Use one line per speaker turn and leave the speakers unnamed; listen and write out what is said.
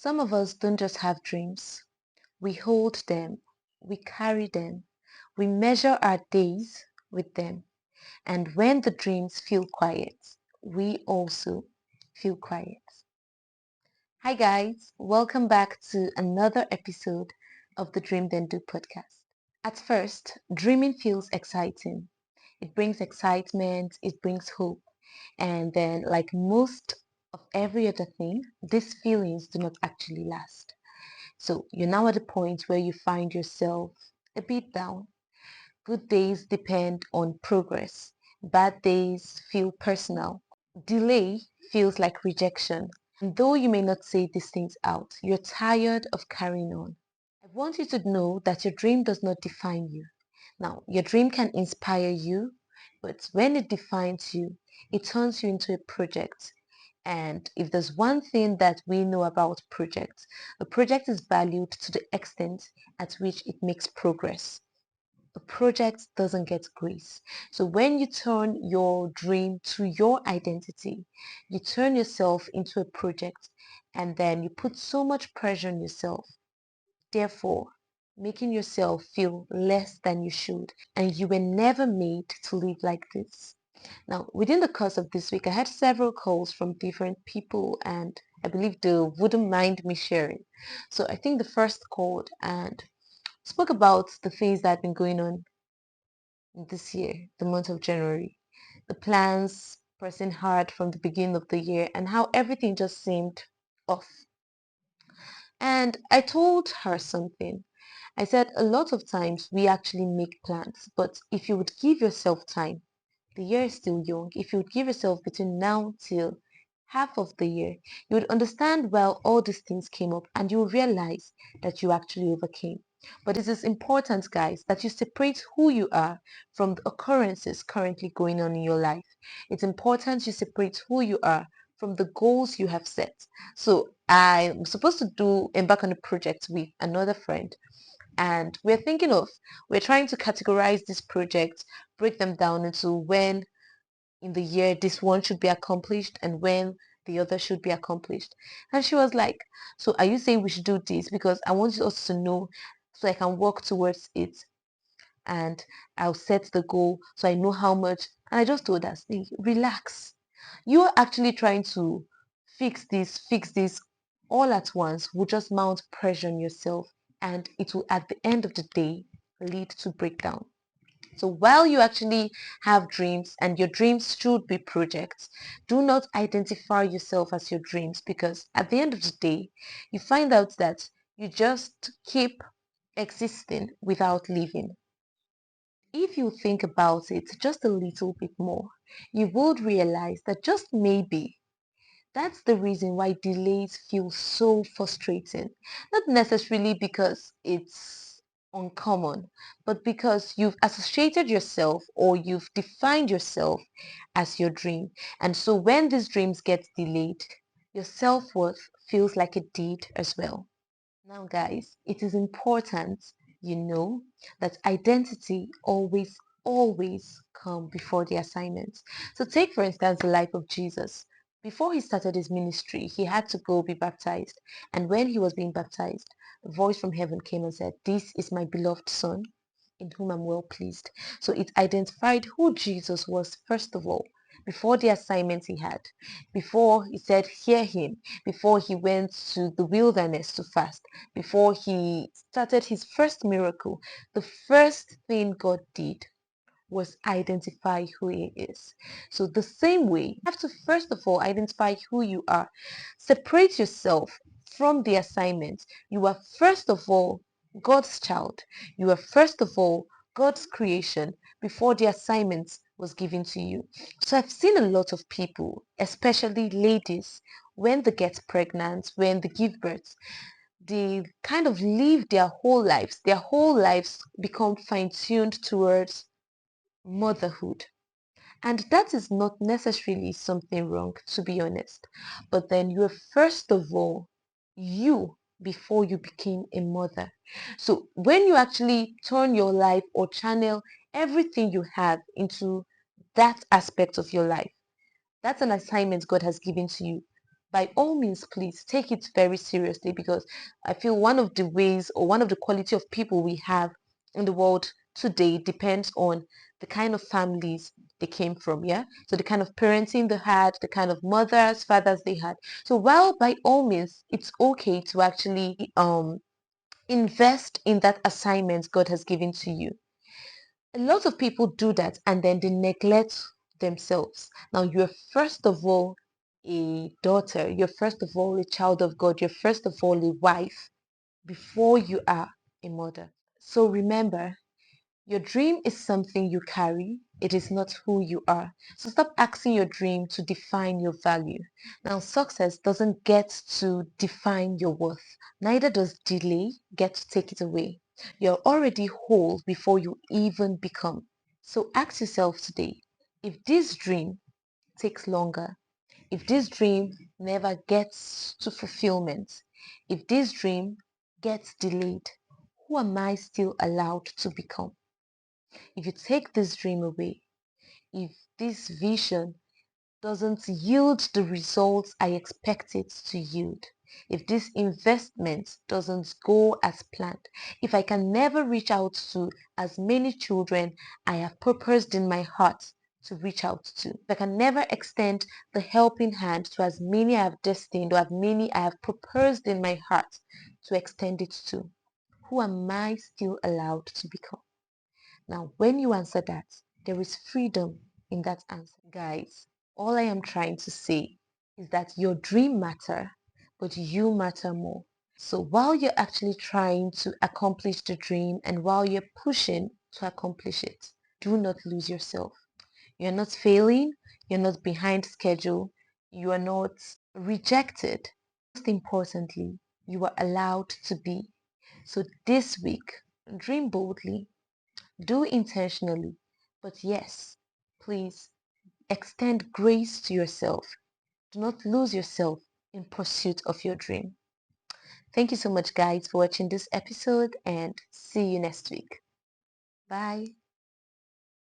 Some of us don't just have dreams. We hold them, we carry them, we measure our days with them. And when the dreams feel quiet, we also feel quiet. Hi guys, welcome back to another episode of the Dream Then Do podcast. At first, dreaming feels exciting. It brings excitement, it brings hope. And then, like most of every other thing, these feelings do not actually last. So you're now at a point where you find yourself a bit down. Good days depend on progress. Bad days feel personal. Delay feels like rejection. And though you may not say these things out, you're tired of carrying on. I want you to know that your dream does not define you. Now, your dream can inspire you, but when it defines you, it turns you into a project. And if there's one thing that we know about projects, a project is valued to the extent at which it makes progress. A project doesn't get grace. So when you turn your dream to your identity, you turn yourself into a project and then you put so much pressure on yourself, therefore making yourself feel less than you should. And you were never made to live like this. Now, within the course of this week, I had several calls from different people and I believe they wouldn't mind me sharing. So I think the first called and spoke about the things that had been going on this year, the month of January, the plans pressing hard from the beginning of the year and how everything just seemed off. And I told her something. I said a lot of times we actually make plans, but if you would give yourself time, the year is still young. If you would give yourself between now till half of the year, you would understand well all these things came up and you will realize that you actually overcame. But it is important, guys, that you separate who you are from the occurrences currently going on in your life. It's important you separate who you are from the goals you have set. So I'm supposed to embark on a project with another friend and we're trying to categorize this project, break them down into when in the year this one should be accomplished and when the other should be accomplished. And she was like, so are you saying we should do this because I want us to know so I can work towards it and I'll set the goal so I know how much. And I just told her, "Hey, relax. You're actually trying to fix this all at once will just mount pressure on yourself and it will at the end of the day lead to breakdown. So while you actually have dreams and your dreams should be projects, do not identify yourself as your dreams because at the end of the day, you find out that you just keep existing without living. If you think about it just a little bit more, you would realize that just maybe that's the reason why delays feel so frustrating. Not necessarily because it's uncommon, but because you've associated yourself or you've defined yourself as your dream. And so when these dreams get delayed, your self-worth feels like it did as well. Now, guys, it is important you know that identity always come before the assignment. So take, for instance, the life of Jesus. Before he started his ministry, he had to go be baptized. And when he was being baptized, a voice from heaven came and said, "This is my beloved son, in whom I'm well pleased." So it identified who Jesus was, first of all, before the assignment he had, before he said, "Hear him," before he went to the wilderness to fast, before he started his first miracle, the first thing God did was identify who he is. So the same way, you have to first of all identify who you are. Separate yourself from the assignment. You are first of all God's child. You are first of all God's creation before the assignment was given to you. So I've seen a lot of people, especially ladies, when they get pregnant, when they give birth, they kind of live their whole lives. Their whole lives become fine-tuned towards motherhood. And that is not necessarily something wrong, to be honest. But then you are first of all you before you became a mother. So when you actually turn your life or channel everything you have into that aspect of your life, that's an assignment God has given to you. by all means, please take it very seriously, because I feel one of the ways or one of the quality of people we have in the world today depends on the kind of families they came from. Yeah, so the kind of parenting they had, the kind of mothers, fathers they had. So while by all means it's okay to actually invest in that assignment God has given to you, a lot of people do that and then they neglect themselves. Now, you're first of all a daughter, you're first of all a child of God, you're first of all a wife before you are a mother. So remember, your dream is something you carry. It is not who you are. So stop asking your dream to define your value. Now, success doesn't get to define your worth. Neither does delay get to take it away. You're already whole before you even become. So ask yourself today, if this dream takes longer, if this dream never gets to fulfillment, if this dream gets delayed, who am I still allowed to become? If you take this dream away, if this vision doesn't yield the results I expect it to yield, if this investment doesn't go as planned, if I can never reach out to as many children I have purposed in my heart to reach out to, if I can never extend the helping hand to as many I have destined or as many I have purposed in my heart to extend it to, who am I still allowed to become? Now, when you answer that, there is freedom in that answer. Guys, all I am trying to say is that your dream matter, but you matter more. So while you're actually trying to accomplish the dream and while you're pushing to accomplish it, do not lose yourself. You're not failing, you're not behind schedule, you are not rejected. Most importantly, you are allowed to be. So this week, dream boldly, do intentionally, but yes, please extend grace to yourself. Do not lose yourself in pursuit of your dream. Thank you so much, guys, for watching this episode, and see you next week. Bye.